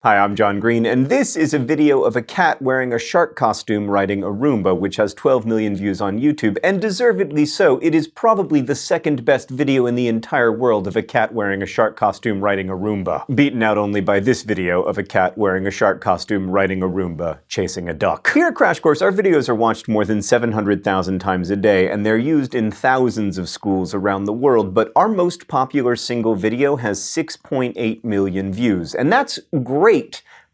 Hi, I'm John Green, and this is a video of a cat wearing a shark costume riding a Roomba, which has 12 million views on YouTube, and deservedly so. It is probably the second best video in the entire world of a cat wearing a shark costume riding a Roomba, beaten out only by this video of a cat wearing a shark costume riding a Roomba chasing a duck. Here at Crash Course, our videos are watched more than 700,000 times a day, and they're used in thousands of schools around the world, but our most popular single video has 6.8 million views, and that's great.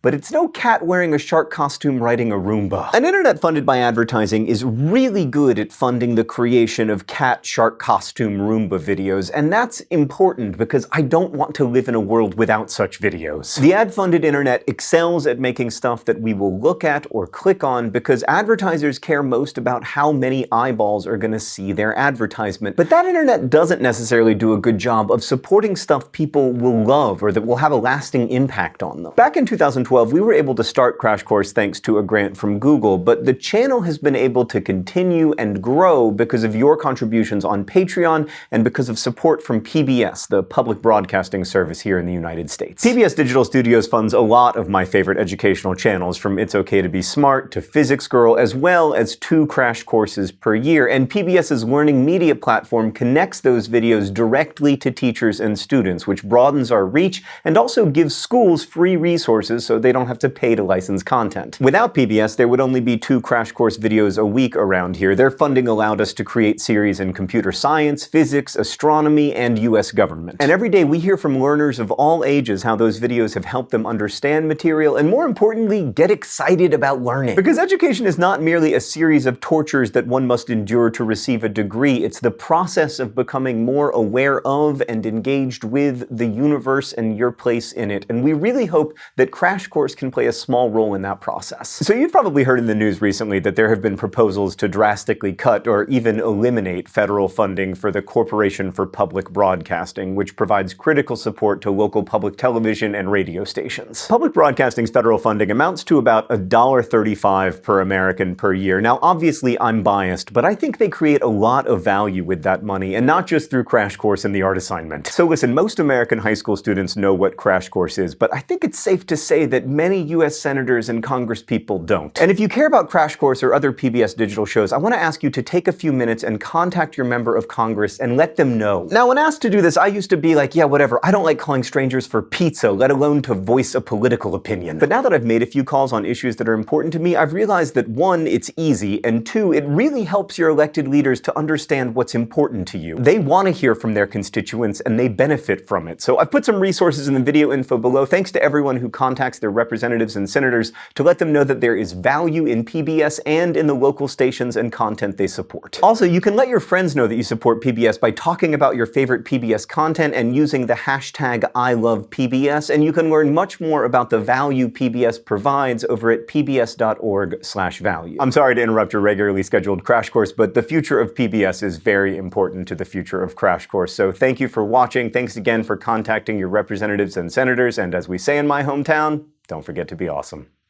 But it's no cat wearing a shark costume riding a Roomba. An internet funded by advertising is really good at funding the creation of cat shark costume Roomba videos, and that's important because I don't want to live in a world without such videos. The ad-funded internet excels at making stuff that we will look at or click on because advertisers care most about how many eyeballs are gonna see their advertisement. But that internet doesn't necessarily do a good job of supporting stuff people will love or that will have a lasting impact on them. Back in 2012, we were able to start Crash Course thanks to a grant from Google, but the channel has been able to continue and grow because of your contributions on Patreon and because of support from PBS, the public broadcasting service here in the United States. PBS Digital Studios funds a lot of my favorite educational channels, from It's Okay to Be Smart to Physics Girl, as well as 2 Crash Courses per year, and PBS's learning media platform connects those videos directly to teachers and students, which broadens our reach and also gives schools free resources so they don't have to pay to license content. Without PBS, there would only be 2 Crash Course videos a week around here. Their funding allowed us to create series in computer science, physics, astronomy, and US government. And every day we hear from learners of all ages how those videos have helped them understand material and, more importantly, get excited about learning. Because education is not merely a series of tortures that one must endure to receive a degree, it's the process of becoming more aware of and engaged with the universe and your place in it. And we really hope that Crash Course can play a small role in that process. So you've probably heard in the news recently that there have been proposals to drastically cut or even eliminate federal funding for the Corporation for Public Broadcasting, which provides critical support to local public television and radio stations. Public broadcasting's federal funding amounts to about $1.35 per American per year. Now, obviously I'm biased, but I think they create a lot of value with that money, and not just through Crash Course and the art assignment. So listen, most American high school students know what Crash Course is, but I think it's safe to say that many US senators and congresspeople don't. And if you care about Crash Course or other PBS digital shows, I want to ask you to take a few minutes and contact your member of Congress and let them know. Now, when asked to do this, I used to be like, yeah, whatever, I don't like calling strangers for pizza, let alone to voice a political opinion. But now that I've made a few calls on issues that are important to me, I've realized that 1, it's easy, and 2, it really helps your elected leaders to understand what's important to you. They want to hear from their constituents and they benefit from it. So I've put some resources in the video info below. Thanks to everyone who contacts their representatives and senators to let them know that there is value in PBS and in the local stations and content they support. Also, you can let your friends know that you support PBS by talking about your favorite PBS content and using the hashtag #ILovePBS, and you can learn much more about the value PBS provides over at pbs.org/value. I'm sorry to interrupt your regularly scheduled Crash Course, but the future of PBS is very important to the future of Crash Course, so thank you for watching. Thanks again for contacting your representatives and senators, and as we say in my hometown, don't forget to be awesome.